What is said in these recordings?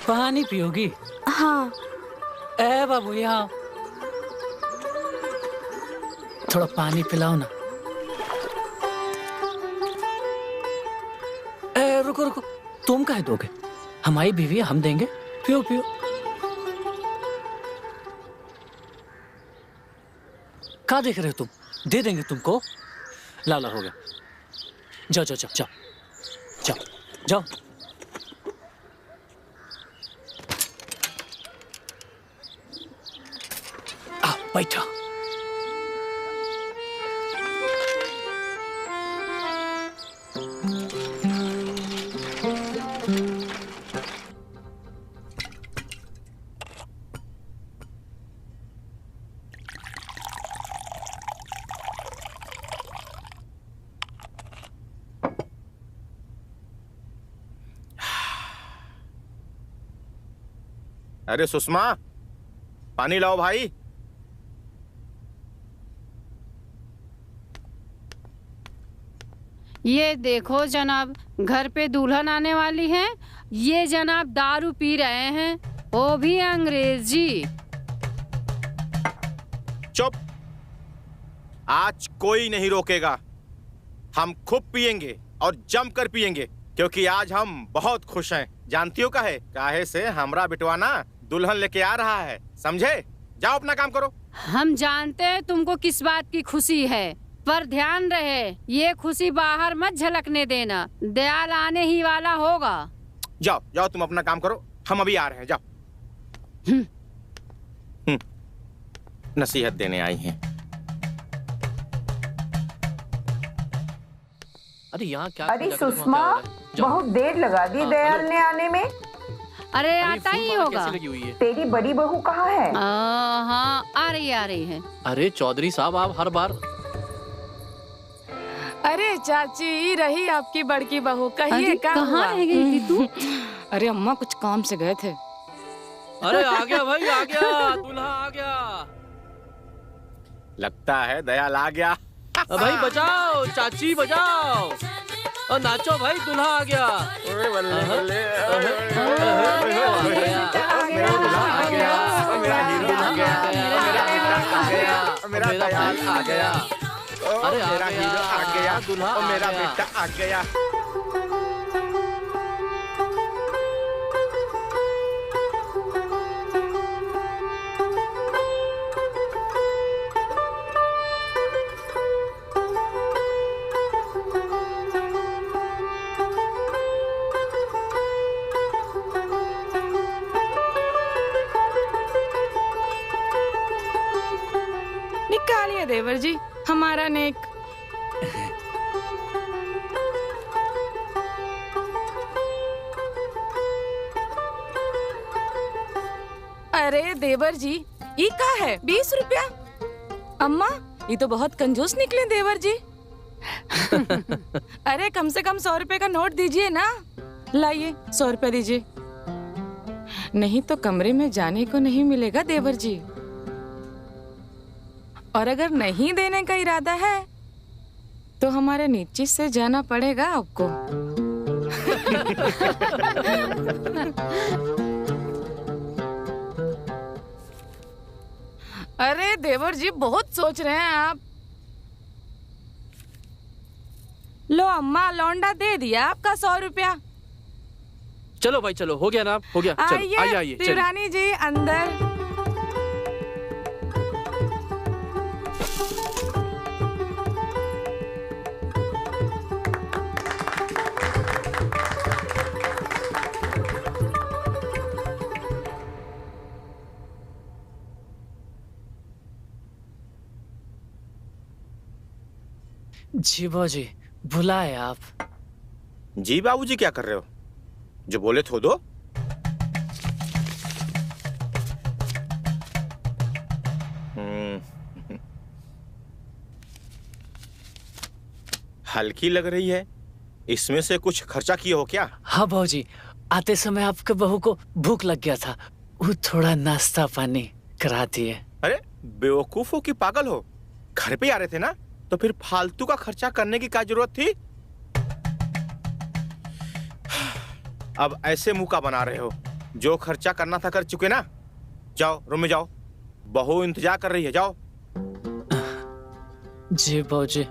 पानी पियोगी? हाँ। ए बाबू यहाँ थोड़ा पानी पिलाओ ना। ए रुको रुको, तुम काहे दोगे? हमारी बीवी है, हम देंगे। पियो पियो। क्या देख रहे हो तुम? दे देंगे तुमको। लाला हो गया। जाओ जाओ जाओ जाओ जाओ जाओ। आ बैठो। अरे सुषमा, पानी लाओ भाई। ये देखो जनाब, घर पे दुल्हन आने वाली है। ये जनाब दारू पी रहे हैं, वो भी अंग्रेजी। चुप। आज कोई नहीं रोकेगा। हम खूब पिएंगे और जमकर पिएंगे, क्योंकि आज हम बहुत खुश हैं। जानती हो काहे से? हमरा बिटवाना दुल्हन लेके आ रहा है, समझे? जाओ अपना काम करो। हम जानते हैं तुमको किस बात की खुशी है, पर ध्यान रहे ये खुशी बाहर मत झलकने देना। दयाल आने ही वाला होगा। जाओ जाओ, तुम अपना काम करो, हम अभी आ रहे हैं। जाओ। नसीहत देने आई हैं। अरे यहाँ क्या? अरे सुषमा, बहुत देर लगा दी दयाल ने आने में। अरे आता ही होगा। तेरी बड़ी बहू कहाँ है? हाँ आ रही है। अरे चौधरी साहब, आप हर बार। अरे चाची, रही आपकी बड़की बहू। कहिए कहाँ रह गई थी तू? अरे अम्मा कुछ काम से गए थे। अरे आ गया भाई, आ गया, दूल्हा आ गया। लगता है दयाल आ गया। भाई बजाओ, चाची बजाओ और नाचो भाई, दूल्हा आ गया। मेरा दयाल आ गया। अरे मेरा हीरो आ गया, दूल्हा और मेरा बेटा आ गया। निकालिए देवर जी हमारा नेक। अरे देवर जी, ये का है? 20 रुपया? अम्मा, ये तो बहुत कंजूस निकले देवर जी। अरे कम से कम 100 रुपए का नोट दीजिए ना। लाइए 100 रुपया दीजिए, नहीं तो कमरे में जाने को नहीं मिलेगा देवर जी। और अगर नहीं देने का इरादा है तो हमारे नीचे से जाना पड़ेगा आपको। अरे देवर जी, बहुत सोच रहे हैं आप। लो अम्मा, लौंडा दे दिया आपका 100 रुपया। चलो भाई चलो, हो गया ना? हो गया। चलो आइए आइए। देवरानी जी अंदर। जी बाबूजी, बुलाए आप? जी बाबूजी, क्या कर रहे हो? जो बोले तो दो। हल्की लग रही है, इसमें से कुछ खर्चा किए हो क्या? हाँ बाबूजी, आते समय आपके बहू को भूख लग गया था, वो थोड़ा नाश्ता पानी करा दिए। अरे बेवकूफ हो कि पागल हो? घर पे आ रहे थे ना, तो फिर फालतू का खर्चा करने की क्या जरूरत थी? अब ऐसे मुंह का बना रहे हो? जो खर्चा करना था कर चुके ना। जाओ रूम में जाओ, बहू इंतजार कर रही है, जाओ। जी बाबूजी।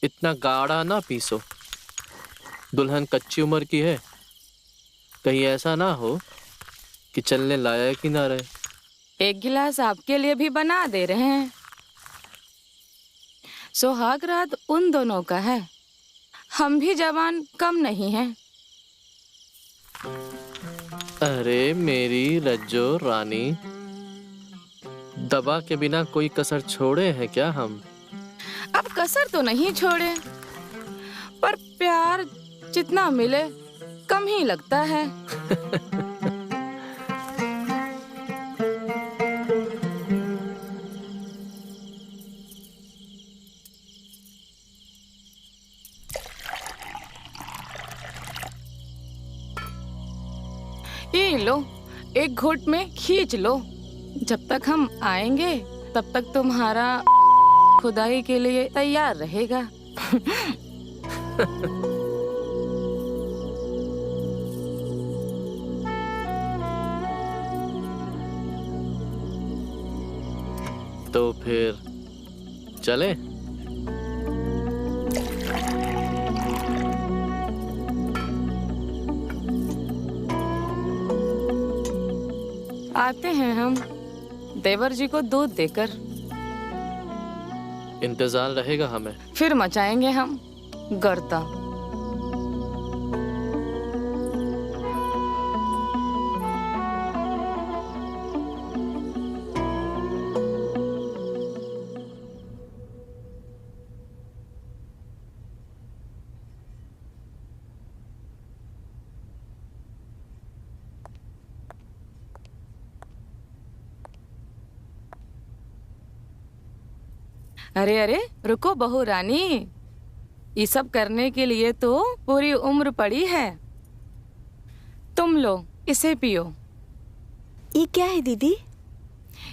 इतना गाढ़ा ना पीसो, दुल्हन कच्ची उम्र की है, कहीं ऐसा ना हो कि चलने लायक ही ना रहे। एक गिलास आपके लिए भी बना दे रहे हैं। सुहाग रात उन दोनों का है, हम भी जवान कम नहीं हैं। अरे मेरी रज्जो रानी, दबा के बिना कोई कसर छोड़े हैं क्या हम? अब कसर तो नहीं छोड़े, पर प्यार जितना मिले कम ही लगता है। ये लो, एक घूंट में खींच लो। जब तक हम आएंगे तब तक तुम्हारा खुदाई के लिए तैयार रहेगा। तो फिर चले? आते हैं हम देवर जी को दूध देकर। इंतजार रहेगा हमें। फिर मचाएंगे हम गर्दा। अरे अरे रुको बहू रानी, ये सब करने के लिए तो पूरी उम्र पड़ी है। तुम लो, इसे पियो। ये क्या है दीदी?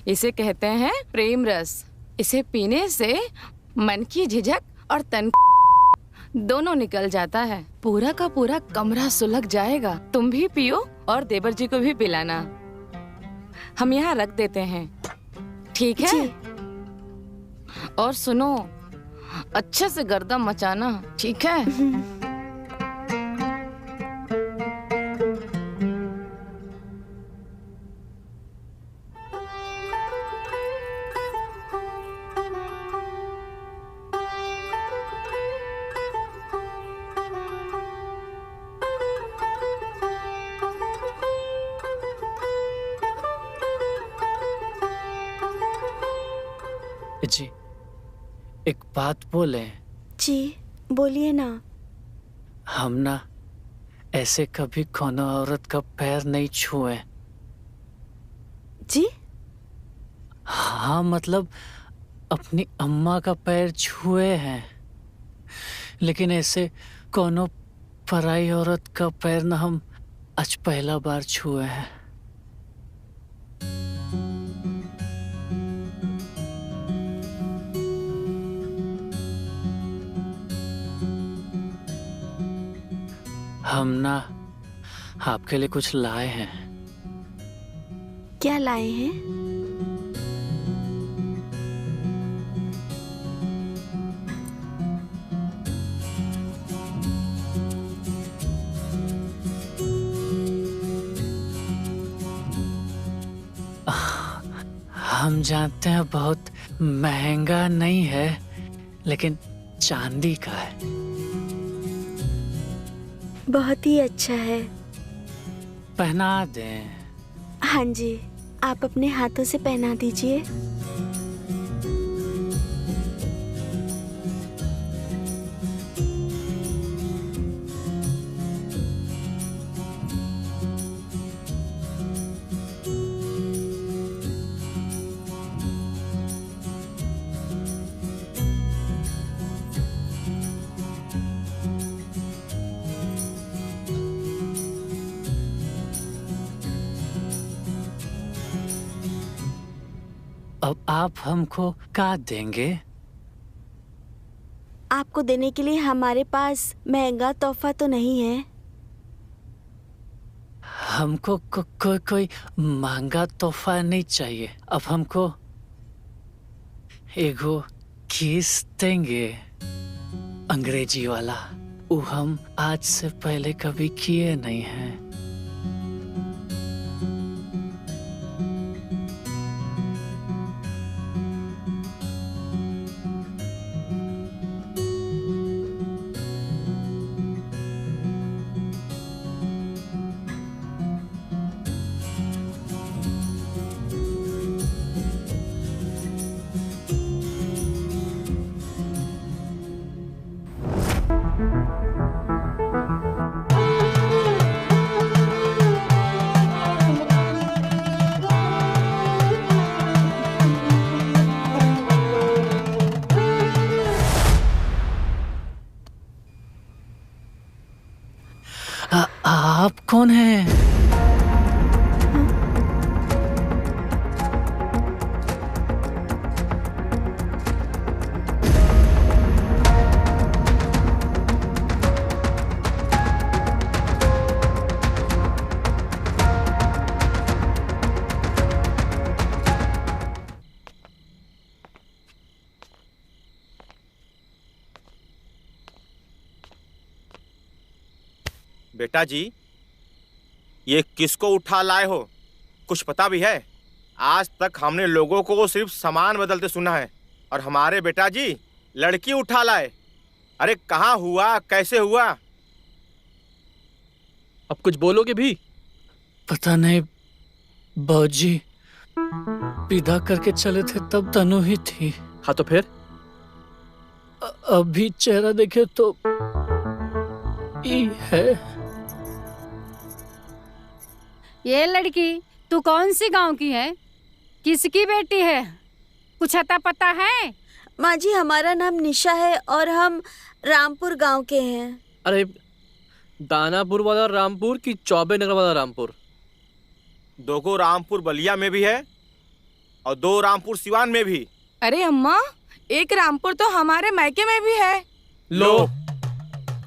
इसे कहते हैं प्रेम रस। इसे पीने से मन की झिझक और तन दोनों निकल जाता है। पूरा का पूरा कमरा सुलग जाएगा। तुम भी पियो और देवर जी को भी पिलाना। हम यहाँ रख देते हैं, ठीक है? जी। और सुनो, अच्छे से गर्दा मचाना, ठीक है? जी, एक बात बोले? जी बोलिए ना। हम ना ऐसे कभी कोनो औरत का पैर नहीं छुए। जी? हाँ मतलब अपनी अम्मा का पैर छुए हैं, लेकिन ऐसे कोनो पराई औरत का पैर ना हम आज पहला बार छुए हैं। हम ना आपके लिए कुछ लाए हैं। क्या लाए हैं? हम जानते हैं बहुत महंगा नहीं है, लेकिन चांदी का है। बहुत ही अच्छा है। पहना दें? हाँ जी, आप अपने हाथों से पहना दीजिए। अब आप हमको क्या देंगे? आपको देने के लिए हमारे पास महंगा तोहफा तो नहीं है। हमको कोई महंगा तोहफा नहीं चाहिए। अब हमको एगो किस देंगे, अंग्रेजी वाला। वो हम आज से पहले कभी किए नहीं हैं। आप कौन हैं? बेटा जी, ये किसको उठा लाए हो? कुछ पता भी है? आज तक हमने लोगों को सिर्फ सामान बदलते सुना है, और हमारे बेटा जी लड़की उठा लाए। अरे कहाँ हुआ, कैसे हुआ? अब कुछ बोलोगे भी? पता नहीं बाबूजी, विदा करके चले थे तब तनु ही थी। हाँ तो फिर? अभी चेहरा देखे तो ये है। ये लड़की तू कौन सी गांव की है? किसकी बेटी है? कुछ अता पता है? माँ जी, हमारा नाम निशा है और हम रामपुर गांव के हैं। अरे दानापुर वाला रामपुर की चौबे नगर वाला रामपुर? दो गो रामपुर बलिया में भी है और दो रामपुर सिवान में भी। अरे अम्मा, एक रामपुर तो हमारे मायके में भी है। लो,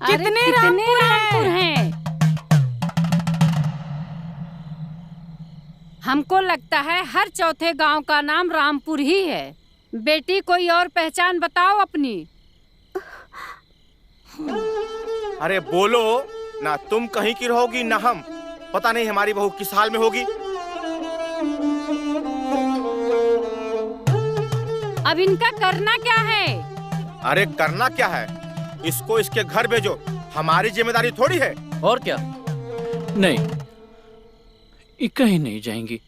कितने रामपुर हैं? हमको लगता है हर चौथे गांव का नाम रामपुर ही है। बेटी कोई और पहचान बताओ अपनी। अरे बोलो ना, तुम कहीं की रहोगी ना हम। पता नहीं हमारी बहू किस हाल में होगी। अब इनका करना क्या है? अरे करना क्या है, इसको इसके घर भेजो, हमारी जिम्मेदारी थोड़ी है। और क्या? नहीं, ये कहीं नहीं जाएंगी।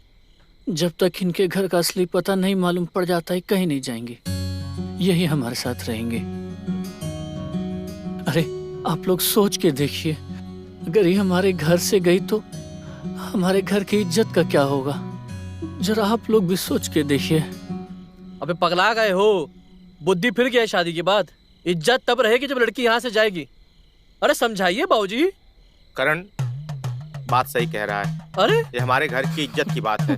जब तक इनके घर का असली पता नहीं मालूम पड़ जाता है, कहीं नहीं जाएंगी। यही हमारे साथ रहेंगे। अरे आप लोग सोच के देखिए, अगर ये हमारे घर से गई तो हमारे घर की इज्जत का क्या होगा? जरा आप लोग भी सोच के देखिए। अबे पगला गए हो? बुद्धि फिर गया है शादी के बाद? इज्जत तब रहेगी जब लड़की यहाँ से जाएगी। अरे समझाइए बाबूजी। करण बात सही कह रहा है। अरे ये हमारे घर की इज्जत की बात है।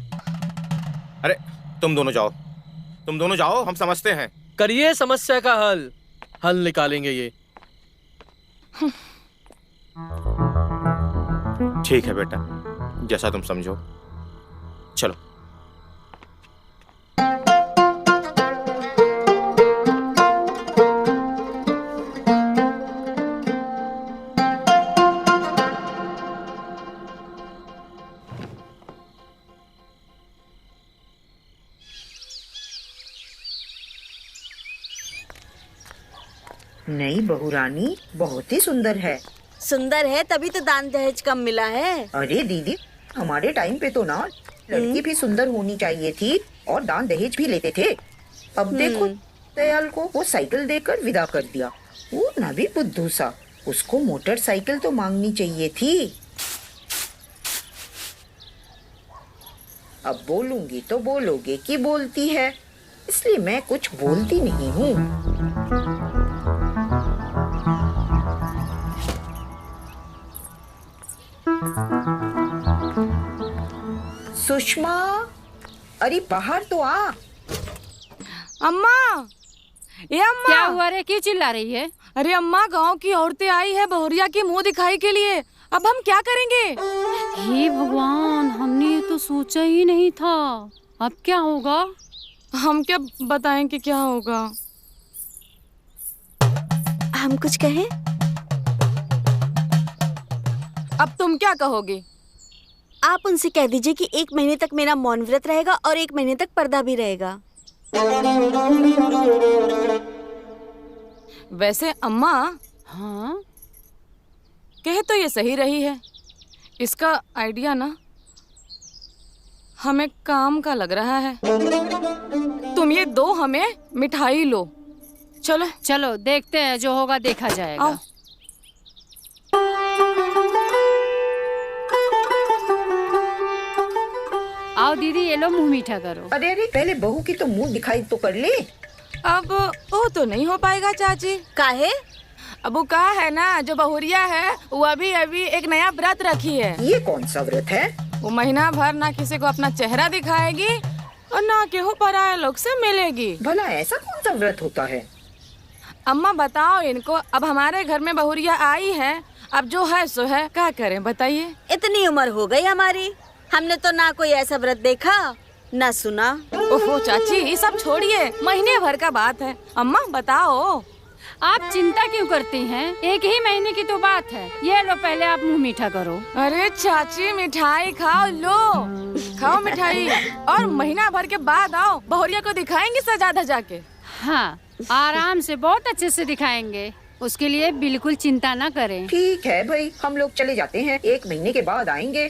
अरे तुम दोनों जाओ, हम समझते हैं। करिए समस्या का हल निकालेंगे ये। ठीक है बेटा, जैसा तुम समझो। चलो। नई बहू रानी बहुत ही सुंदर है। सुंदर है तभी तो दान दहेज कम मिला है। अरे दीदी, हमारे टाइम पे तो ना लड़की भी सुंदर होनी चाहिए थी और दान दहेज भी लेते थे। अब देखो दयाल को वो साइकिल देकर विदा कर दिया। वो ना भी बुद्धू सा, उसको मोटरसाइकिल तो मांगनी चाहिए थी। अब बोलूंगी तो बोलोगे कि बोलती है, इसलिए मैं कुछ बोलती नहीं हूँ। सुषमा, अरे बाहर तो आ। अम्मा, ये अम्मा। क्या हुआ रे, क्यों चिल्ला रही है? अरे अम्मा, गांव की औरतें आई है बहुरिया की मुंह दिखाई के लिए। अब हम क्या करेंगे? हे भगवान, हमने ये तो सोचा ही नहीं था। अब क्या होगा? हम क्या बताएं कि क्या होगा? हम कुछ कहें? अब तुम क्या कहोगी? आप उनसे कह दीजिए कि 1 महीने तक मेरा मौन व्रत रहेगा और 1 महीने तक पर्दा भी रहेगा। वैसे अम्मा, हाँ, कह तो ये सही रही है। इसका आइडिया ना हमें काम का लग रहा है। तुम ये दो हमें मिठाई लो। चलो चलो देखते हैं, जो होगा देखा जाएगा। आओ। आओ दीदी, ये लो, मुंह मीठा करो। अरे अरे, पहले बहू की तो मुंह दिखाई तो कर ले। अब वो तो नहीं हो पाएगा चाची। काहे? अब वो कहा है ना, जो बहुरिया है वो अभी अभी एक नया व्रत रखी है। ये कौन सा व्रत है? वो महीना भर ना किसी को अपना चेहरा दिखाएगी और ना केहू पराये लोग से मिलेगी। भला ऐसा कौन सा व्रत होता है? अम्मा बताओ इनको, अब हमारे घर में बहुरिया आई है, अब जो है सो है, क्या करें बताइए। इतनी उम्र हो गई हमारी, हमने तो ना कोई ऐसा व्रत देखा ना सुना। ओहो चाची, ये सब छोड़िए, महीने भर का बात है। अम्मा बताओ। आप चिंता क्यों करती हैं? 1 ही महीने की तो बात है। ये लो, पहले आप मुंह मीठा करो। अरे चाची, मिठाई खाओ, लो खाओ मिठाई, और महीना भर के बाद आओ, बहुरिया को दिखाएंगे सजा धजा के। हाँ, आराम से, बहुत अच्छे से दिखाएंगे। उसके लिए बिल्कुल चिंता ना करें। ठीक है भाई, हम लोग चले जाते हैं, 1 महीने के बाद आएंगे।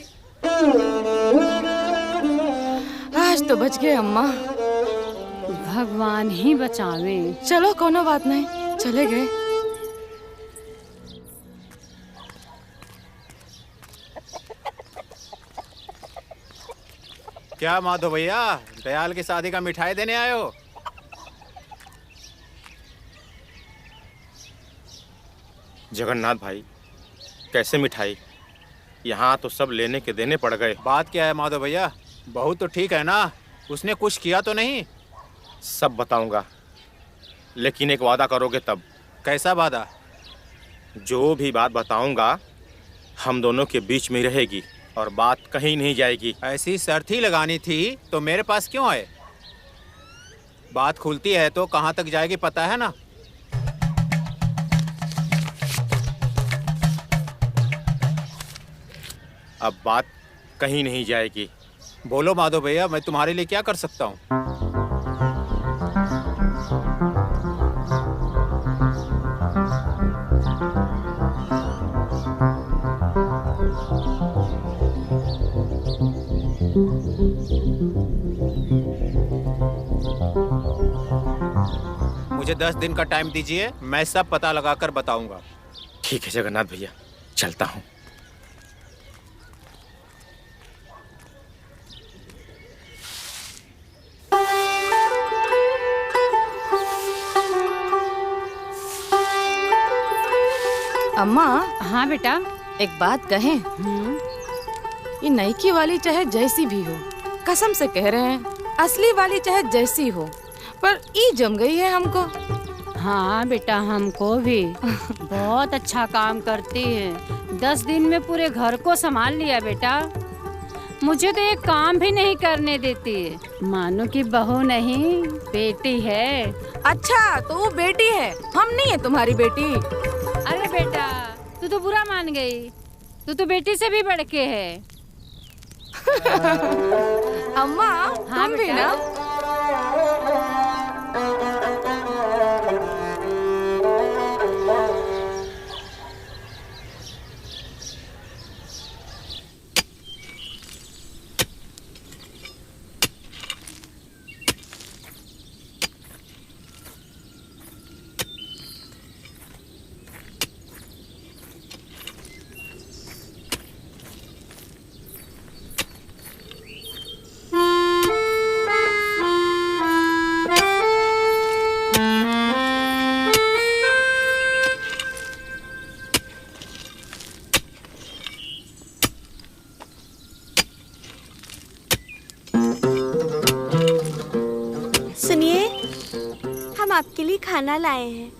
आज तो बच गए अम्मा। भगवान ही बचावे। चलो कोनो बात नहीं, चले गए। क्या माधव भैया, दयाल की शादी का मिठाई देने आए हो? जगन्नाथ भाई, कैसे मिठाई? यहाँ तो सब लेने के देने पड़ गए। बात क्या है माधव भैया? बहू तो ठीक है ना? उसने कुछ किया तो नहीं? सब बताऊंगा, लेकिन एक वादा करोगे तब। कैसा वादा? जो भी बात बताऊंगा हम दोनों के बीच में रहेगी और बात कहीं नहीं जाएगी। ऐसी शर्त ही लगानी थी तो मेरे पास क्यों आए? बात खुलती है तो कहाँ तक जाएगी पता है ना? अब बात कहीं नहीं जाएगी। बोलो माधव भैया, मैं तुम्हारे लिए क्या कर सकता हूँ? मुझे 10 दिन का टाइम दीजिए, मैं सब पता लगाकर बताऊंगा। ठीक है जगन्नाथ भैया, चलता हूँ। अम्मा। हाँ बेटा। एक बात कहें? ये नईकी वाली चाहे जैसी भी हो, कसम से कह रहे हैं, असली वाली चाहे जैसी हो, पर ई जम गई है हमको। हाँ बेटा, हमको भी। बहुत अच्छा काम करती है। 10 दिन में पूरे घर को संभाल लिया बेटा। मुझे तो एक काम भी नहीं करने देती है। मानो कि बहू नहीं, बेटी है। अच्छा, तो वो बेटी है, हम नहीं है तुम्हारी बेटी। अरे बेटा, तू तो बुरा मान गई। तू तो बेटी से भी बढ़ के है। अम्मा, हाँ तुम भी बेटा। ना। हम आपके लिए खाना लाए हैं।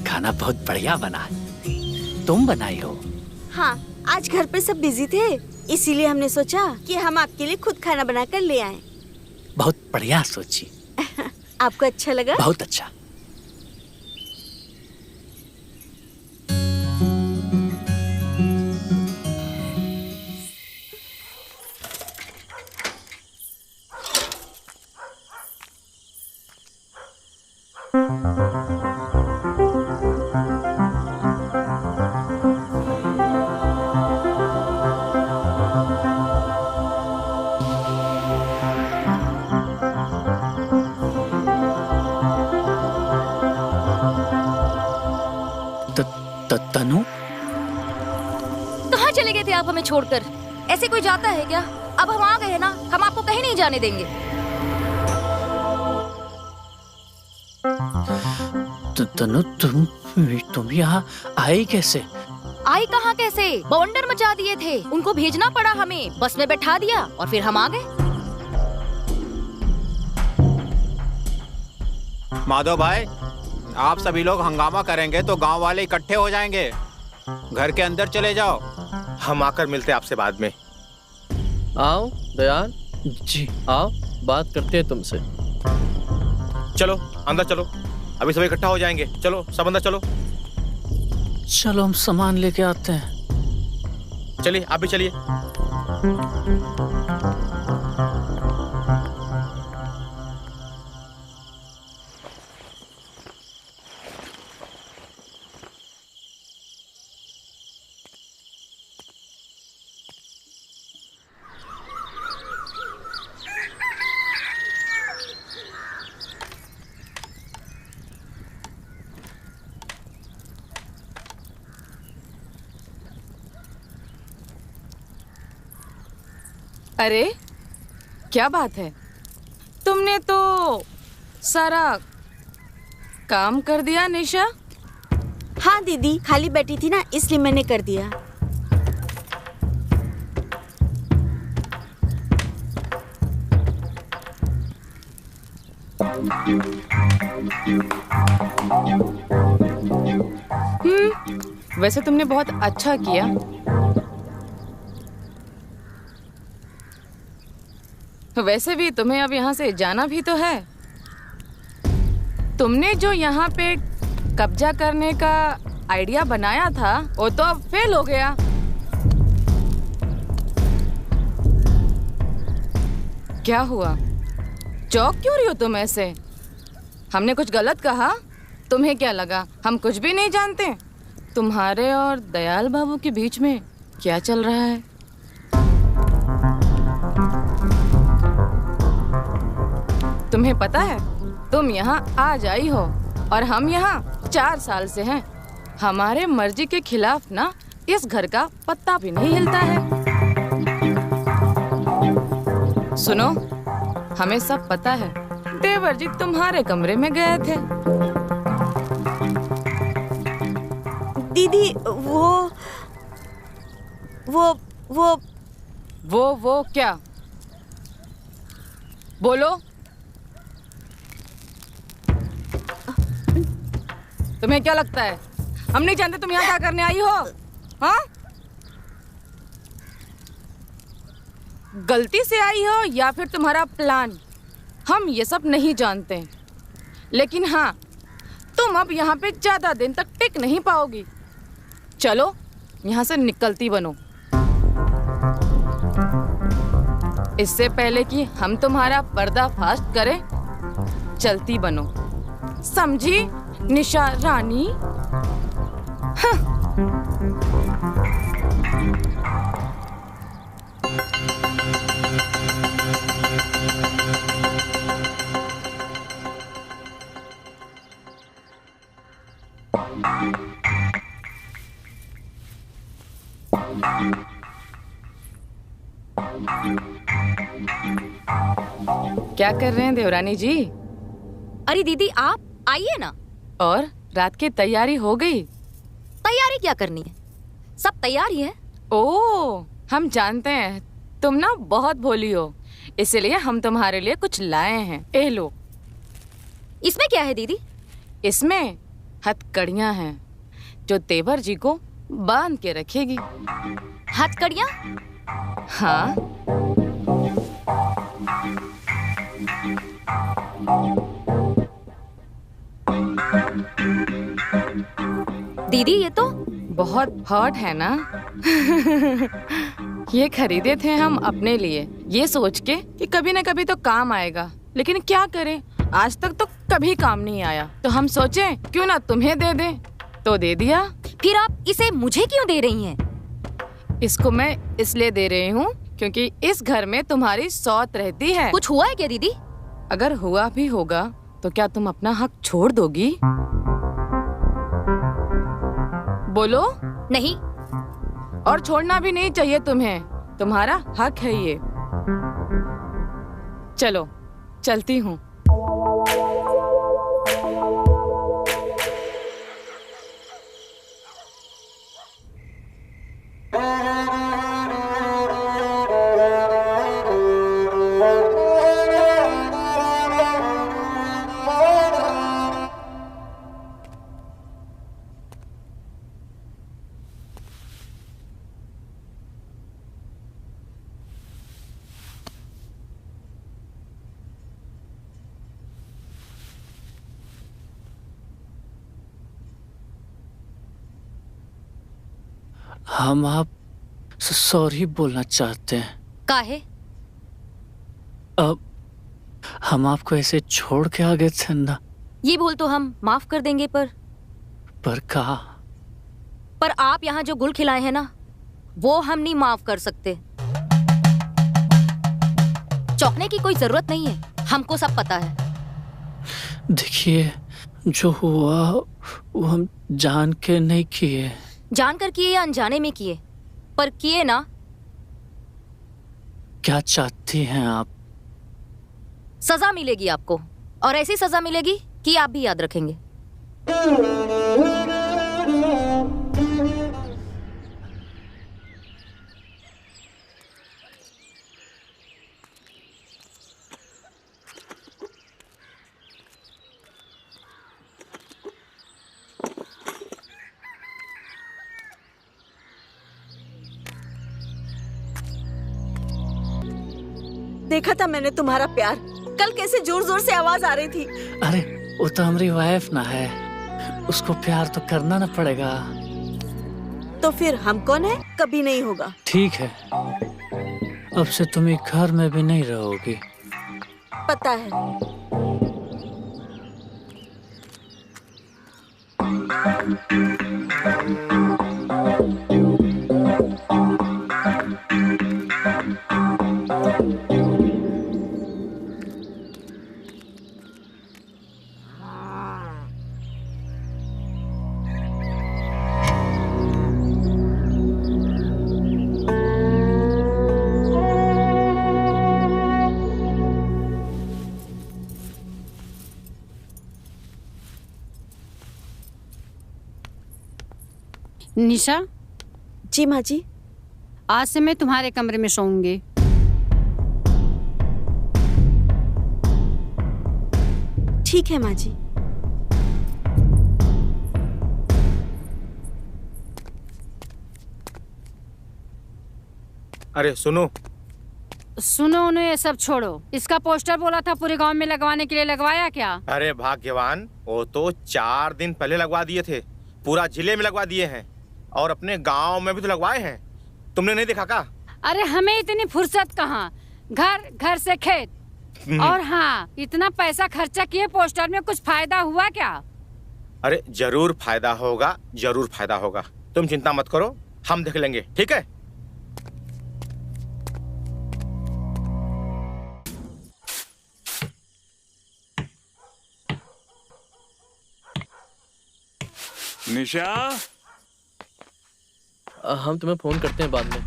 खाना बहुत बढ़िया बना है। तुम बनाई हो? हाँ, आज घर पे सब बिजी थे, इसीलिए हमने सोचा कि हम आपके लिए खुद खाना बनाकर ले आएं। बहुत बढ़िया सोची। आपको अच्छा लगा? बहुत अच्छा। तनु, कहाँ चले गए थे आप हमें छोड़कर? ऐसे कोई जाता है क्या? अब हम आ गए हैं ना, हम आपको कहीं नहीं जाने देंगे। तनु, तुम यहाँ आई कैसे? आई कहाँ कैसे? बवंडर मचा दिए थे, उनको भेजना पड़ा हमें, बस में बैठा दिया और फिर हम आ गए। माधव भाई, आप सभी लोग हंगामा करेंगे तो गांव वाले इकट्ठे हो जाएंगे। घर के अंदर चले जाओ। हम आकर मिलते हैं आपसे बाद में। आओ दयाल जी, आओ, बात करते हैं तुमसे। चलो अंदर चलो, अभी सब इकट्ठा हो जाएंगे। चलो सब अंदर चलो। चलो हम सामान लेके आते हैं। चलिए, आप भी चलिए। अरे क्या बात है, तुमने तो सारा काम कर दिया निशा। हाँ दीदी, खाली बैठी थी ना, इसलिए मैंने कर दिया। वैसे तुमने बहुत अच्छा किया। वैसे भी तुम्हें अब यहाँ से जाना भी तो है। तुमने जो यहाँ पे कब्जा करने का आइडिया बनाया था वो तो अब फेल हो गया। क्या हुआ, चौंक क्यों रही हो तुम ऐसे? हमने कुछ गलत कहा? तुम्हें क्या लगा हम कुछ भी नहीं जानते? तुम्हारे और दयाल बाबू के बीच में क्या चल रहा है? तुम्हें पता है, तुम यहाँ आज आई हो और हम यहाँ 4 साल से हैं। हमारे मर्जी के खिलाफ ना इस घर का पत्ता भी नहीं हिलता है। सुनो, हमें सब पता है, देवर जी तुम्हारे कमरे में गए थे। दीदी वो क्या? बोलो। तुम्हें क्या लगता है हम नहीं जानते तुम यहाँ क्या करने आई हो? हाँ, गलती से आई हो या फिर तुम्हारा प्लान, हम ये सब नहीं जानते। लेकिन हाँ, तुम अब यहाँ पे ज्यादा दिन तक टिक नहीं पाओगी। चलो यहाँ से निकलती बनो। इससे पहले कि हम तुम्हारा पर्दाफाश करें, चलती बनो, समझी निशा रानी? क्या कर रहे हैं देवरानी जी? अरे दीदी आप आइए ना। और रात की तैयारी हो गई? तैयारी क्या करनी है, सब तैयार ही है। ओह, हम जानते हैं तुम ना बहुत भोली हो, इसलिए हम तुम्हारे लिए कुछ लाए हैं। ए लो। इसमें क्या है दीदी? इसमें हथकड़ियाँ हैं जो तेवर जी को बांध के रखेगी। हथकड़ियाँ? हाँ। दीदी ये तो बहुत हॉट है ना? ये खरीदे थे हम अपने लिए, ये सोच के कि कभी न कभी तो काम आएगा, लेकिन क्या करें, आज तक तो कभी काम नहीं आया। तो हम सोचे क्यों ना तुम्हें दे दें, तो दे दिया। फिर आप इसे मुझे क्यों दे रही हैं? इसको मैं इसलिए दे रही हूँ क्योंकि इस घर में तुम्हारी सौत रहती है। कुछ हुआ है क्या दीदी? अगर हुआ भी होगा तो क्या तुम अपना हक छोड़ दोगी? बोलो। नहीं। और छोड़ना भी नहीं चाहिए तुम्हें, तुम्हारा हक है ये। चलो चलती हूँ। हम आप सॉरी बोलना चाहते हैं। काहे? अब हम आपको ऐसे छोड़ के आ गए थे ना। ये भूल तो हम माफ कर देंगे, पर कहा? पर आप यहाँ जो गुल खिलाए हैं ना, वो हम नहीं माफ कर सकते। चौंकने की कोई जरूरत नहीं है, हमको सब पता है। देखिए, जो हुआ वो हम जान के नहीं किए। जानकर किए या अनजाने में किए, पर किए ना। क्या चाहती हैं आप? सजा मिलेगी आपको, और ऐसी सजा मिलेगी कि आप भी याद रखेंगे। देखा था मैंने तुम्हारा प्यार, कल कैसे जोर जोर से आवाज आ रही थी। अरे वो तो हमारी वाइफ ना है, उसको प्यार तो करना ना पड़ेगा। तो फिर हम कौन है? कभी नहीं होगा। ठीक है, अब से तुम एक घर में भी नहीं रहोगी। पता है। निशा। जी माँ जी। आज से मैं तुम्हारे कमरे में सोऊंगी। ठीक है माँ जी। अरे सुनो। सुनो, उन्हें ये सब छोड़ो। इसका पोस्टर बोला था पूरे गांव में लगवाने के लिए, लगवाया क्या? अरे भाग्यवान, वो तो 4 दिन पहले लगवा दिए थे, पूरा जिले में लगवा दिए हैं। और अपने गांव में भी तो लगवाए हैं, तुमने नहीं देखा का? अरे हमें इतनी फुर्सत कहाँ, घर घर से खेत। और हाँ, इतना पैसा खर्चा किए पोस्टर में कुछ फायदा हुआ क्या? अरे जरूर फायदा होगा, जरूर फायदा होगा, तुम चिंता मत करो, हम देख लेंगे, ठीक है? निशा, हम तुम्हें फोन करते हैं बाद में।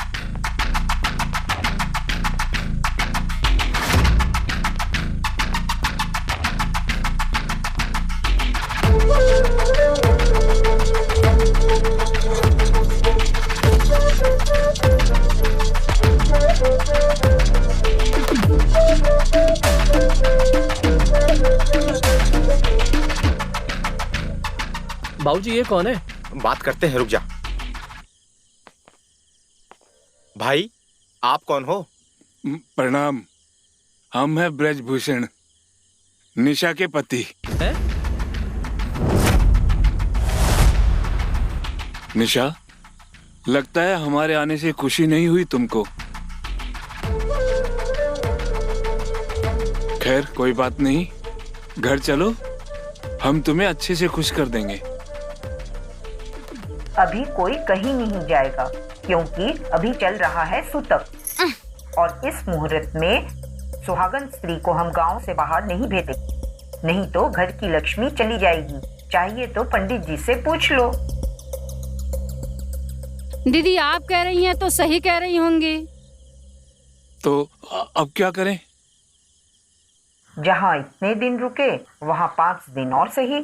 बाबूजी ये कौन है? बात करते हैं, रुक जा। भाई आप कौन हो? प्रणाम, हम हैं ब्रजभूषण, निशा के पति। है? निशा, लगता है हमारे आने से खुशी नहीं हुई तुमको। खैर कोई बात नहीं, घर चलो, हम तुम्हें अच्छे से खुश कर देंगे। अभी कोई कहीं नहीं जाएगा क्योंकि अभी चल रहा है सूतक और इस मुहूर्त में सुहागन स्त्री को हम गांव से बाहर नहीं भेजेंगे, नहीं तो घर की लक्ष्मी चली जाएगी। चाहिए तो पंडित जी से पूछ लो। दीदी आप कह रही हैं तो सही कह रही होंगी। तो अब क्या करें? जहाँ इतने दिन रुके वहाँ 5 दिन और सही।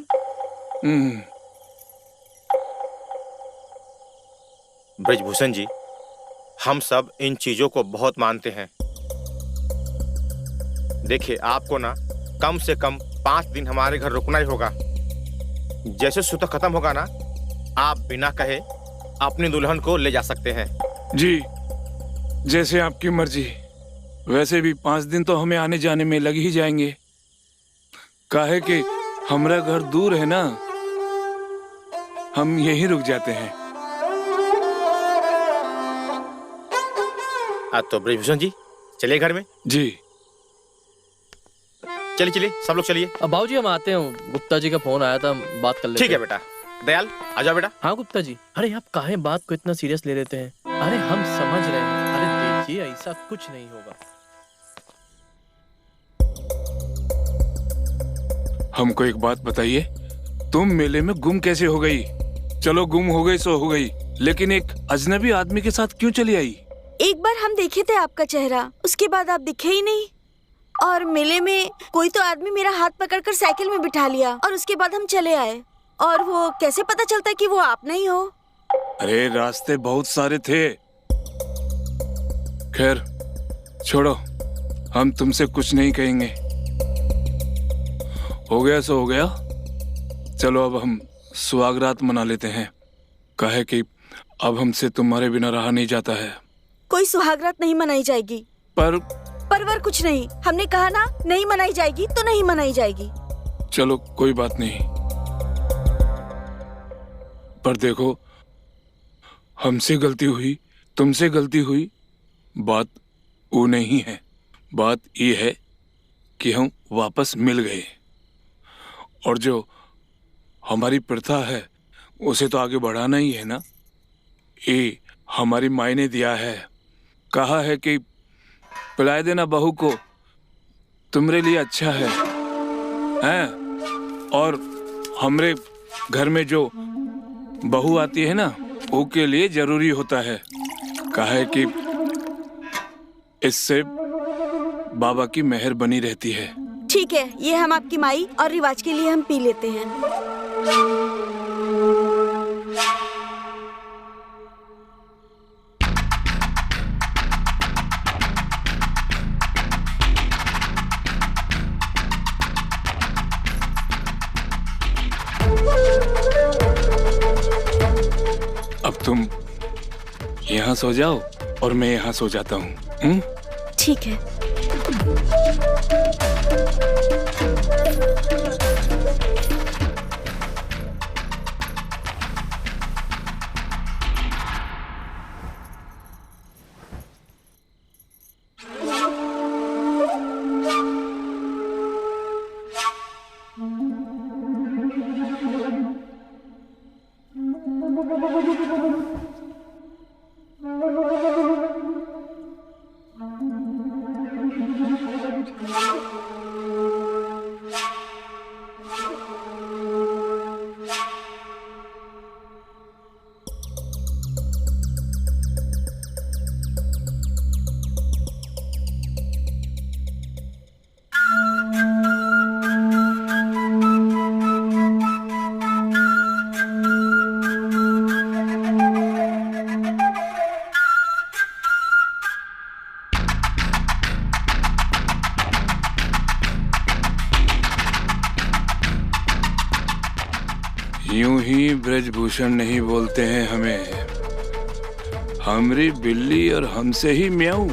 ब्रजभूषण जी, हम सब इन चीजों को बहुत मानते हैं। देखिए आपको ना कम से कम 5 दिन हमारे घर रुकना ही होगा। जैसे सूतक खत्म होगा ना, आप बिना कहे अपनी दुल्हन को ले जा सकते हैं। जी, जैसे आपकी मर्जी। वैसे भी 5 दिन तो हमें आने जाने में लग ही जाएंगे। काहे कि हमारा घर दूर है ना, हम यहीं रुक जाते हैं। तो ब्रजभूषण जी चलिए घर में। जी चलिए चलिए, सब लोग चलिए। अब बाबूजी हम आते हैं, गुप्ता जी का फोन आया था, बात कर लेते हैं। ठीक है बेटा। दयाल आ जाओ बेटा। हाँ गुप्ता जी। अरे आप काहे बात को इतना सीरियस ले लेते हैं? अरे हम समझ रहे हैं। अरे देखिए ऐसा कुछ नहीं होगा। हमको एक बात बताइए, तुम मेले में गुम कैसे हो गई? चलो गुम हो गई सो हो गई, लेकिन एक अजनबी आदमी के साथ क्यों चली आई? एक बार हम देखे थे आपका चेहरा, उसके बाद आप दिखे ही नहीं। और मेले में कोई तो आदमी मेरा हाथ पकड़कर साइकिल में बिठा लिया और उसके बाद हम चले आए। और वो कैसे पता चलता कि वो आप नहीं हो? अरे रास्ते बहुत सारे थे। खैर छोड़ो, हम तुमसे कुछ नहीं कहेंगे। हो गया सो हो गया। चलो अब हम सुहागरात मना लेते हैं, काहे कि अब हमसे तुम्हारे बिना रहा नहीं जाता है। कोई सुहागरात नहीं मनाई जाएगी। पर कुछ नहीं, हमने कहा ना, नहीं मनाई जाएगी तो नहीं मनाई जाएगी। चलो कोई बात नहीं, पर देखो हमसे गलती हुई, तुमसे गलती हुई, बात वो नहीं है। बात ये है कि हम वापस मिल गए, और जो हमारी प्रथा है उसे तो आगे बढ़ाना ही है ना। ये हमारी माई ने दिया है, कहा है कि पिलाए देना बहू को, तुम्हारे लिए अच्छा है, हैं? और हमरे घर में जो बहू आती है ना, वो के लिए जरूरी होता है, कहा है कि इससे बाबा की मेहर बनी रहती है। ठीक है, ये हम आपकी माई और रिवाज के लिए हम पी लेते हैं। अब तुम यहाँ सो जाओ और मैं यहाँ सो जाता हूँ। ठीक है। यूं ही ब्रजभूषण नहीं बोलते हैं हमें, हमरी बिल्ली और हमसे ही म्याऊं।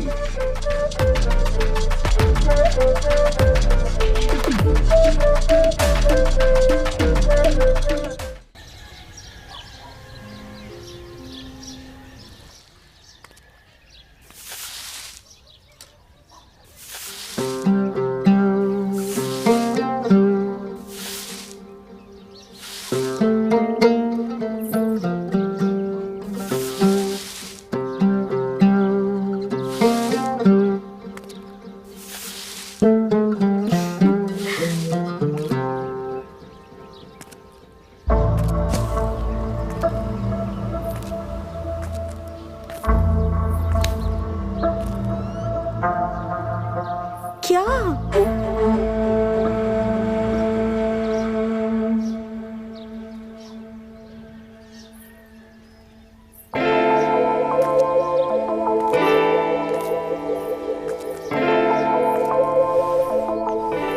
क्या?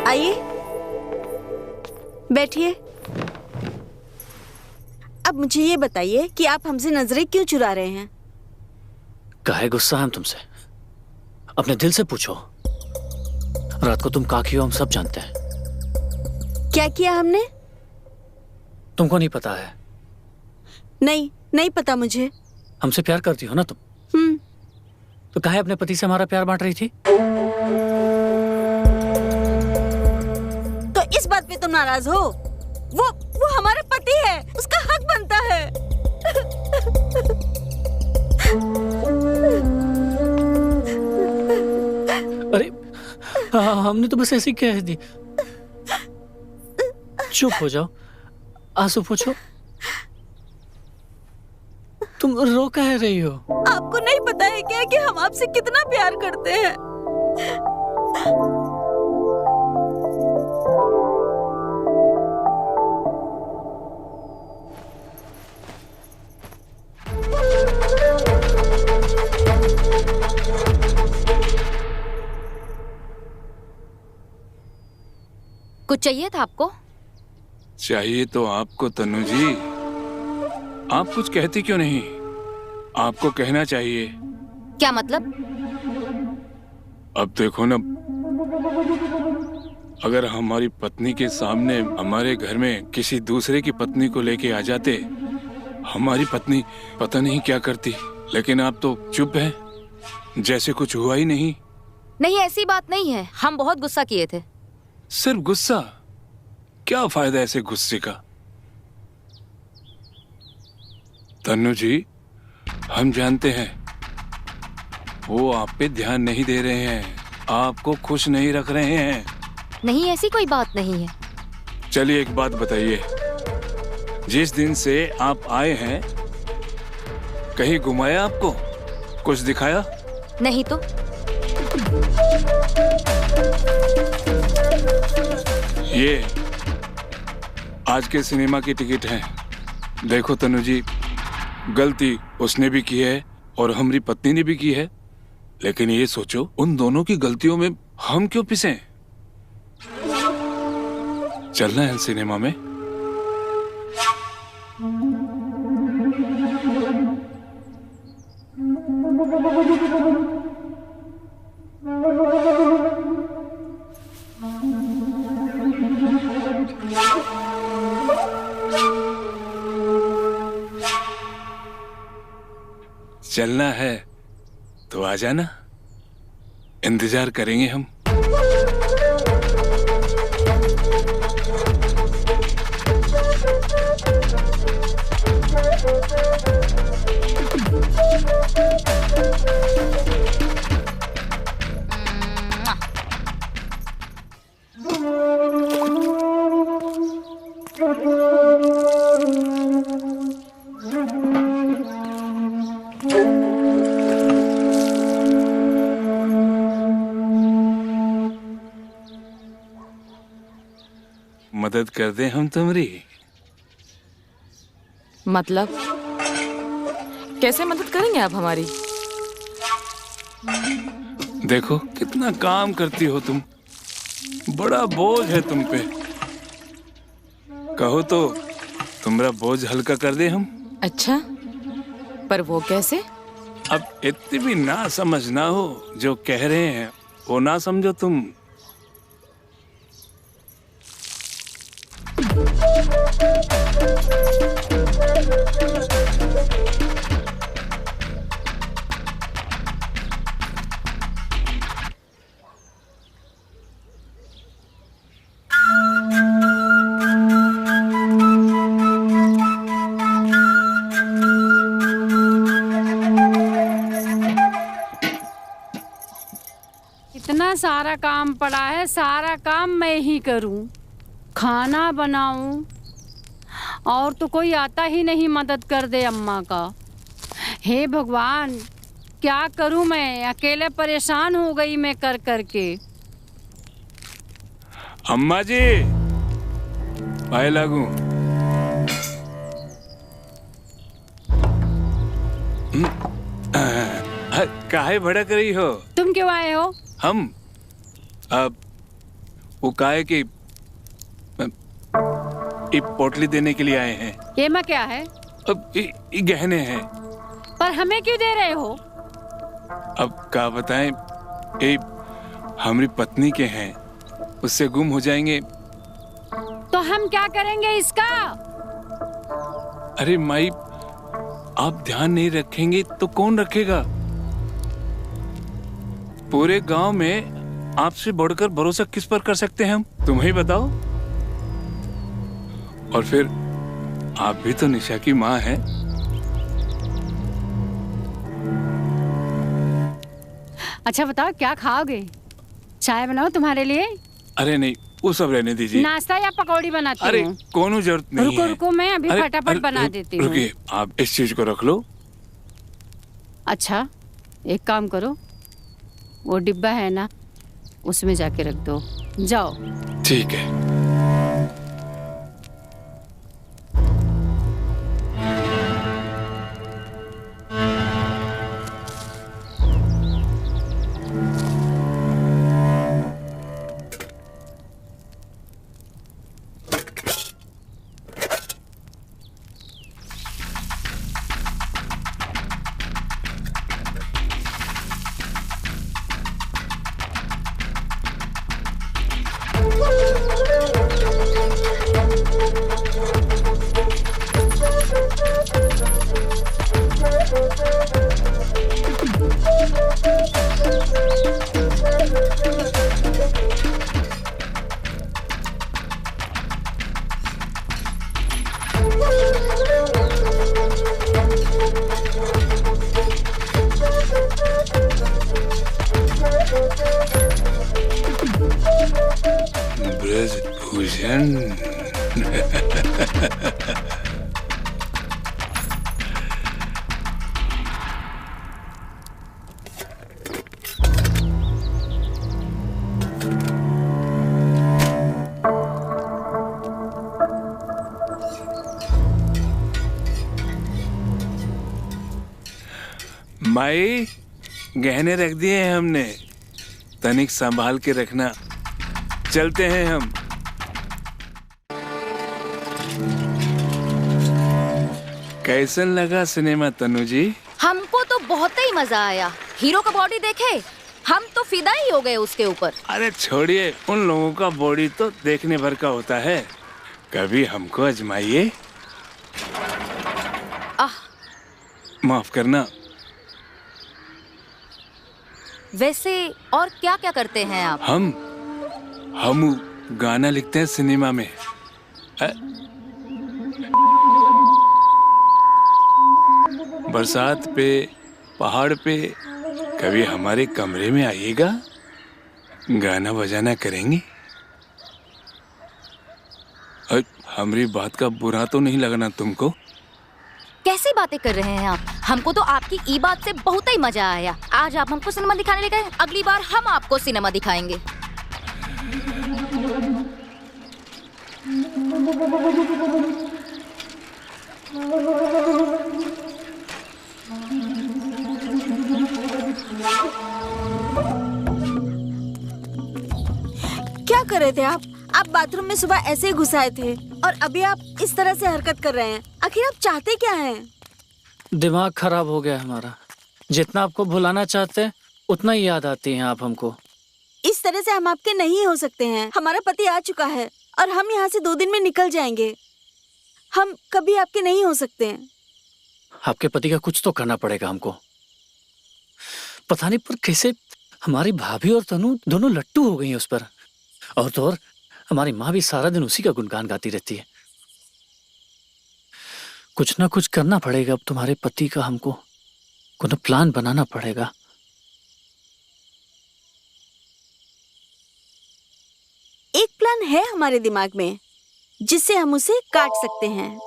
आइए, बैठिए। अब मुझे ये बताइए कि आप हमसे नजरें क्यों चुरा रहे हैं? काहे गुस्सा है हम तुमसे? अपने दिल से पूछो। रात को तुम का किए हो हम सब जानते हैं। क्या किया हमने? तुमको नहीं पता है? नहीं, नहीं पता मुझे। हमसे प्यार करती हो ना तुम? तो काहे अपने पति से हमारा प्यार बांट रही थी? तो इस बात पे तुम नाराज हो? वो हमारा पति है, उसका हक बनता है। अरे हमने तो बस ऐसे ही कह दी। चुप हो जाओ, आंसू पोंछो। तुम रो कह रही हो? आपको नहीं पता है क्या कि हम आपसे कितना प्यार करते हैं? कुछ चाहिए था आपको? चाहिए तो आपको तनु जी। आप कुछ कहती क्यों नहीं? आपको कहना चाहिए। क्या मतलब? अब देखो ना, अगर हमारी पत्नी के सामने हमारे घर में किसी दूसरे की पत्नी को लेके आ जाते, हमारी पत्नी पता नहीं क्या करती। लेकिन आप तो चुप हैं, जैसे कुछ हुआ ही नहीं। नहीं, ऐसी बात नहीं है। हम बहुत गुस्सा किए थे। सिर्फ गुस्सा? क्या फायदा ऐसे गुस्से का? तन्नू जी, हम जानते हैं वो आप पे ध्यान नहीं दे रहे हैं, आपको खुश नहीं रख रहे हैं। नहीं, ऐसी कोई बात नहीं है। चलिए एक बात बताइए, जिस दिन से आप आए हैं कहीं घुमाया आपको? कुछ दिखाया? नहीं तो। ये आज के सिनेमा की टिकट है। देखो तनु जी, गलती उसने भी की है और हमारी पत्नी ने भी की है, लेकिन ये सोचो उन दोनों की गलतियों में हम क्यों पिसें? चलना है सिनेमा में? चलना है तो आ जाना, इंतजार करेंगे हम। मदद कर दें हम तुम्हारी? मतलब कैसे मदद करेंगे आप हमारी? देखो कितना काम करती हो तुम, बड़ा बोझ है तुम पे। कहो तो तुम्हारा बोझ हल्का कर दे हम। अच्छा, पर वो कैसे? अब इतनी भी ना समझ ना हो, जो कह रहे हैं वो ना समझो तुम। इतना सारा काम पड़ा है, सारा काम मैं ही करूं, खाना बनाऊं, और तो कोई आता ही नहीं मदद कर दे अम्मा का। हे भगवान, क्या करूं मैं? अकेले परेशान हो गई मैं कर कर के। अम्मा जी, पाए लागू। काहे भड़क रही हो? तुम क्यों आए हो? हम अब वो काहे की पोटली देने के लिए आए हैं। ये में क्या है? अब ये गहने हैं। पर हमें क्यों दे रहे हो? अब क्या बताएं, ये हमारी पत्नी के हैं, उससे गुम हो जाएंगे तो हम क्या करेंगे इसका? अरे माई, आप ध्यान नहीं रखेंगे तो कौन रखेगा? पूरे गांव में आपसे बढ़कर भरोसा किस पर कर सकते हैं हम? तुम ही बताओ। और फिर आप भी तो निशा की माँ हैं। अच्छा बताओ, क्या खाओगे? चाय बनाओ तुम्हारे लिए? अरे नहीं, वो सब रहने दीजिए। नाश्ता या पकौड़ी बनाती हूँ? अरे कोनो जरूरत नहीं रुको है। रुको, मैं अभी फटाफट बना देती हूँ। रुकिए, आप इस चीज को रख लो। अच्छा, एक काम करो, वो डिब्बा है ना, उसमें जाके रख दो। जाओ। ठीक है। ब्रजभूषण। माई, गहने रख दिए हैं हमने, तनिक संभाल के रखना। चलते हैं हम। कैसन लगा सिनेमा तनु जी? हमको तो बहुत ही मजा आया। हीरो का बॉडी देखे, हम तो फिदा ही हो गए उसके ऊपर। अरे छोड़िए, उन लोगों का बॉडी तो देखने भर का होता है, कभी हमको आजमाइए। माफ करना। वैसे और क्या क्या करते हैं आप? हम गाना लिखते हैं सिनेमा में। बरसात पे, पहाड़ पे, कभी हमारे कमरे में आइएगा, गाना बजाना करेंगे। हमारी बात का बुरा तो नहीं लगना तुमको? कैसी बातें कर रहे हैं आप? हमको तो आपकी ई बात से बहुत ही मजा आया। आज आप हमको सिनेमा दिखाने ले गए, अगली बार हम आपको सिनेमा दिखाएंगे। क्या कर रहे थे आप? आप बाथरूम में सुबह ऐसे ही घुस आए थे और अभी आप इस तरह से हरकत कर रहे हैं। आखिर आप चाहते क्या हैं? दिमाग खराब हो गया हमारा। जितना आपको भुलाना चाहते हैं उतना ही याद आती हैं आप हमको। इस तरह से हम आपके नहीं हो सकते हैं। हमारा पति आ चुका है और हम यहाँ से 2 दिन में निकल जाएंगे। हम कभी आपके नहीं हो सकते हैं। आपके पति का कुछ तो करना पड़ेगा हमको। पता नहीं पर कैसे हमारी भाभी और तनु दोनों लट्टू हो गई हैं उस पर। और तो और हमारी माँ भी सारा दिन उसी का गुणगान गाती रहती है। कुछ ना कुछ करना पड़ेगा अब तुम्हारे पति का। हमको कोई प्लान बनाना पड़ेगा। एक प्लान है हमारे दिमाग में जिससे हम उसे काट सकते हैं।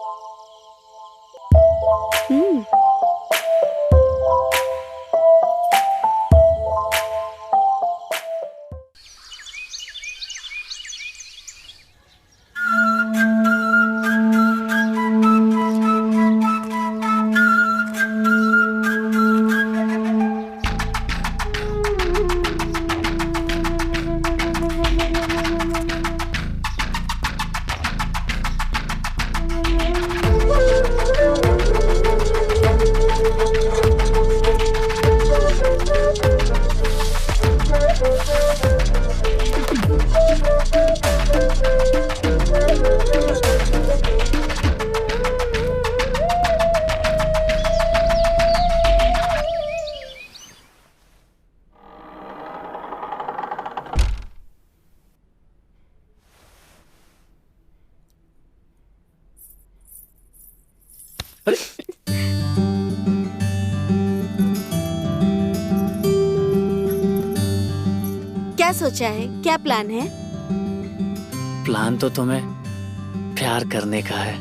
क्या सोचा है? क्या प्लान है? प्लान तो तुम्हें प्यार करने का है।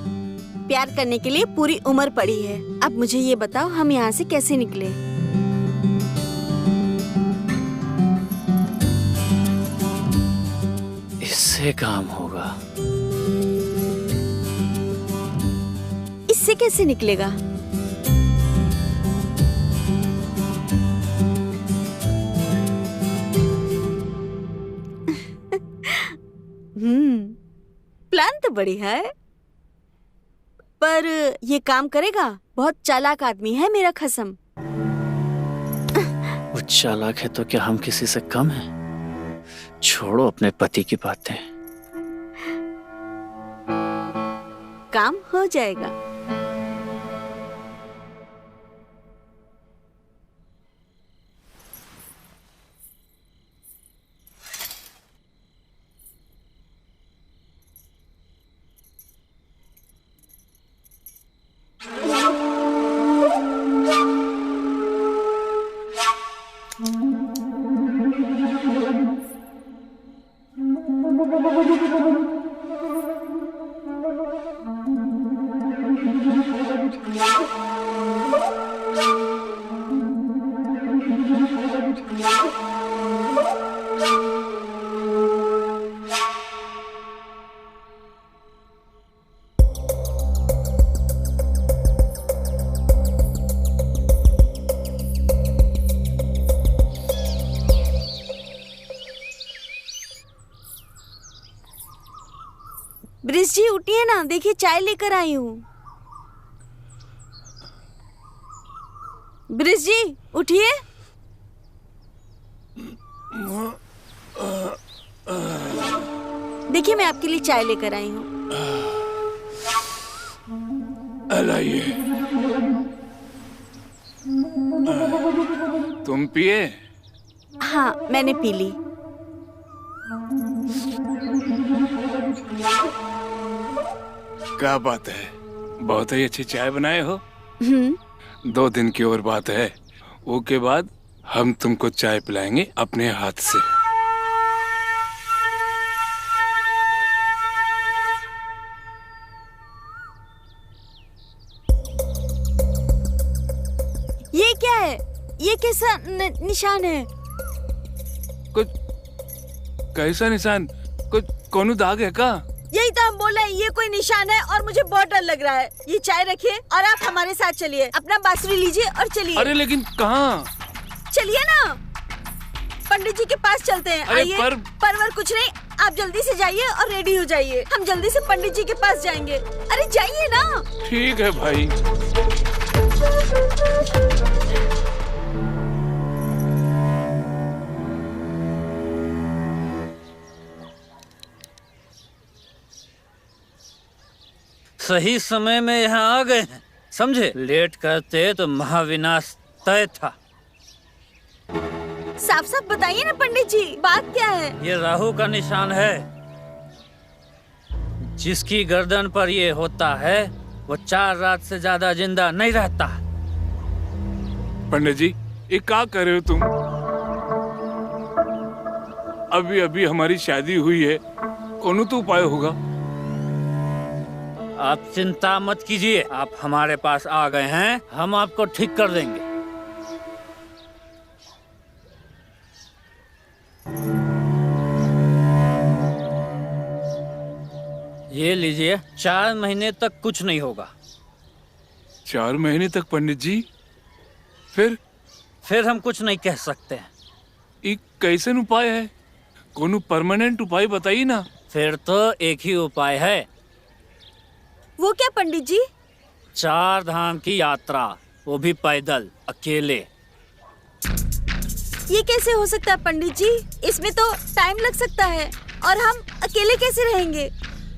प्यार करने के लिए पूरी उम्र पड़ी है। अब मुझे ये बताओ हम यहाँ से कैसे निकले? इससे काम होगा। इससे कैसे निकलेगा? प्लान तो बढ़िया है पर ये काम करेगा? बहुत चालाक आदमी है मेरा खसम। वो चालाक है तो क्या हम किसी से कम हैं? छोड़ो अपने पति की बातें। काम हो जाएगा। ब्रिज जी उठिए ना, देखिए चाय लेकर आई हूँ। ब्रिज जी उठिए। देखिए मैं आपके लिए चाय लेकर आई हूँ। लाइए। तुम पिए? हाँ मैंने पी ली। क्या बात है, बहुत ही अच्छी चाय बनाए हो। 2 दिन की और बात है, वो के बाद हम तुमको चाय पिलाएंगे अपने हाथ से। ये क्या है? ये कैसा निशान है? कुछ कैसा निशान? कुछ कोनो दाग है का? यही तो हम बोल रहे हैं ये कोई निशान है और मुझे बहुत डर लग रहा है। ये चाय रखिए और आप हमारे साथ चलिए, अपना बांसुरी लीजिए और चलिए। अरे लेकिन कहाँ? चलिए ना, पंडित जी के पास चलते हैं। आइए। परवर कुछ नहीं, आप जल्दी से जाइए और रेडी हो जाइए, हम जल्दी से पंडित जी के पास जाएंगे। अरे जाइए ना। ठीक है भाई। सही समय में यहाँ आ गए हैं, समझे? लेट करते तो महाविनाश तय था। साफ साफ बताइए ना पंडित जी, बात क्या है? ये राहु का निशान है। जिसकी गर्दन पर ये होता है वो 4 रात से ज्यादा जिंदा नहीं रहता। पंडित जी, ये क्या कर रहे हो तुम? अभी अभी हमारी शादी हुई है, कौन तो उपाय होगा। आप चिंता मत कीजिए, आप हमारे पास आ गए हैं, हम आपको ठीक कर देंगे। ये लीजिए, 4 महीने तक कुछ नहीं होगा। 4 महीने तक पंडित जी? फिर हम कुछ नहीं कह सकते हैं। एक कैसन उपाय है? कोनो परमानेंट उपाय बताइए ना। फिर तो एक ही उपाय है। वो क्या पंडित जी? 4 धाम की यात्रा, वो भी पैदल, अकेले। ये कैसे हो सकता है पंडित जी? इसमें तो टाइम लग सकता है और हम अकेले कैसे रहेंगे?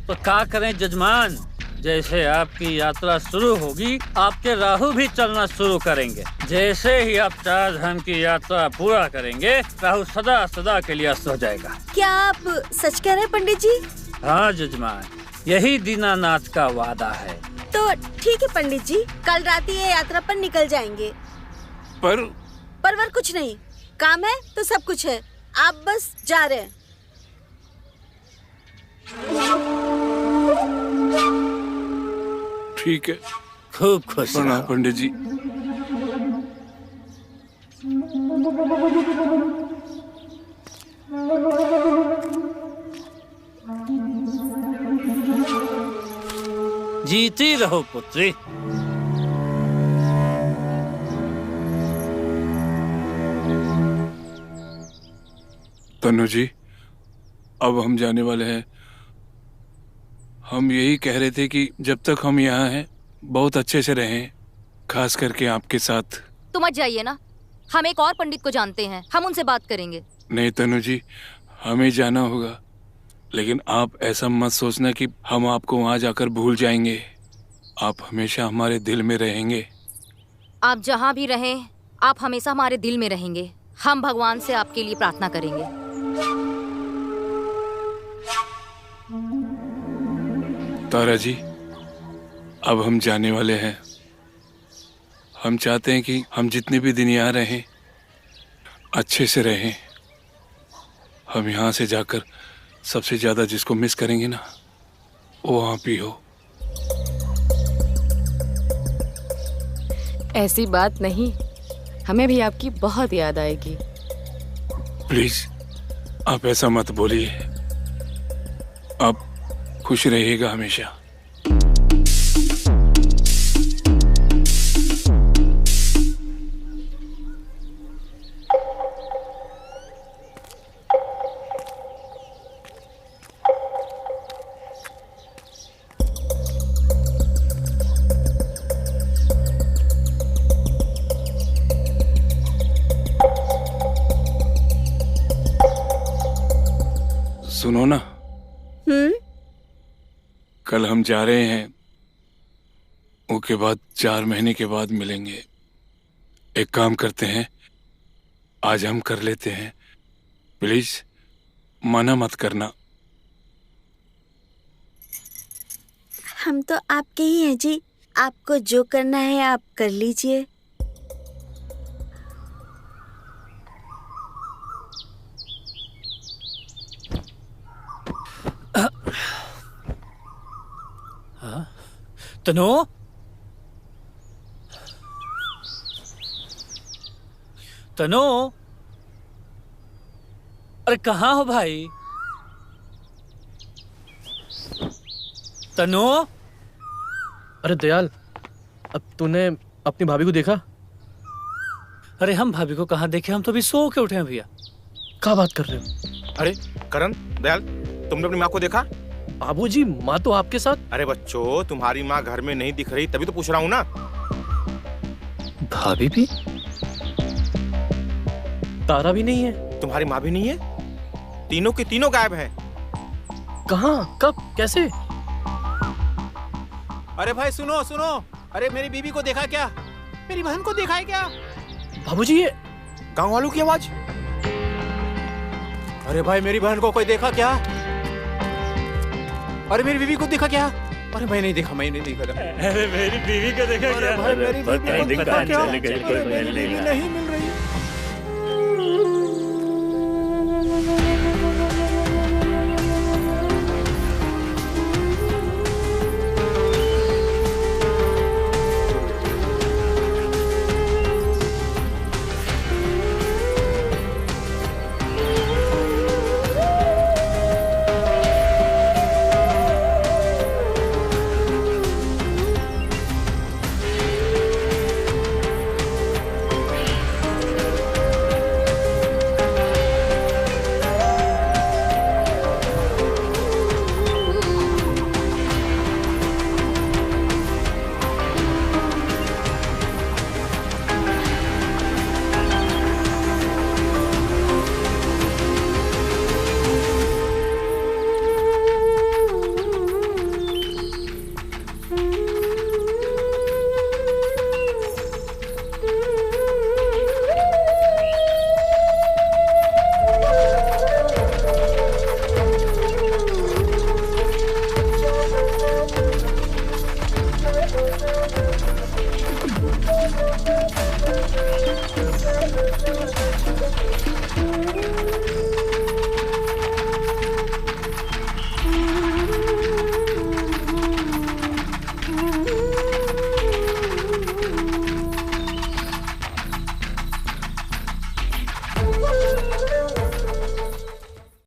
तो क्या करें जजमान, जैसे आपकी यात्रा शुरू होगी आपके राहु भी चलना शुरू करेंगे। जैसे ही आप 4 धाम की यात्रा पूरा करेंगे राहु सदा सदा के लिए अस्त हो जाएगा। क्या आप सच कह रहे हैं पंडित जी? हाँ जजमान, यही दीनानाथ का वादा है। तो ठीक है पंडित जी, कल रात ये यात्रा पर निकल जाएंगे। पर कुछ नहीं, काम है तो सब कुछ है, आप बस जा रहे हैं। ठीक है, खूब खुश प्रणाम पंडित जी। जीती रहो पुत्री। तनु जी, अब हम जाने वाले हैं। हम यही कह रहे थे कि जब तक हम यहाँ हैं बहुत अच्छे से रहें, खास करके आपके साथ। तुम मत जाइए ना, हम एक और पंडित को जानते हैं, हम उनसे बात करेंगे। नहीं तनु जी, हमें जाना होगा, लेकिन आप ऐसा मत सोचना कि हम आपको वहाँ जाकर भूल जाएंगे। आप हमेशा हमारे दिल में रहेंगे। आप जहाँ भी रहें, आप हमेशा हमारे दिल में रहेंगे। हम भगवान से आपके लिए प्रार्थना करेंगे। तारा जी, अब हम जाने वाले हैं। हम चाहते हैं कि हम जितने भी दिन यहाँ रहें अच्छे से रहें। हम यहाँ से जाकर सबसे ज्यादा जिसको मिस करेंगे ना, वो आप ही हो। ऐसी बात नहीं, हमें भी आपकी बहुत याद आएगी। प्लीज आप ऐसा मत बोलिए। आप खुश रहिएगा हमेशा। सुनो ना, कल हम जा रहे हैं, उसके बाद 4 महीने के बाद मिलेंगे। एक काम करते हैं, आज हम कर लेते हैं। प्लीज मना मत करना। हम तो आपके ही हैं जी, आपको जो करना है आप कर लीजिए। तनु, तनु, अरे कहाँ हो भाई? तनु। अरे दयाल, अब तूने अपनी भाभी को देखा? अरे हम भाभी को कहाँ देखे, हम तो अभी सो के उठे हैं भैया। क्या बात कर रहे हो? अरे करण, दयाल, तुमने अपनी माँ को देखा? बाबूजी, माँ तो आपके साथ। अरे बच्चों, तुम्हारी माँ घर में नहीं दिख रही, तभी तो पूछ रहा हूँ ना। भाभी भी? तारा भी नहीं है। तुम्हारी माँ भी नहीं है। तीनों के तीनों गायब हैं। कहाँ, कब, कैसे? अरे भाई सुनो सुनो, अरे मेरी बीवी को देखा क्या? मेरी बहन को देखा है क्या? बाबूजी, ये गांव वालों की आवाज। अरे भाई मेरी बहन को कोई देखा क्या? अरे मेरी बीवी को देखा क्या? अरे मैं नहीं देखा, मैं नहीं देखा। अरे मेरी बीवी को देखा क्या? अरे भाई मेरी बीवी को देखा क्या? मेरी बीवी नहीं मिल रही।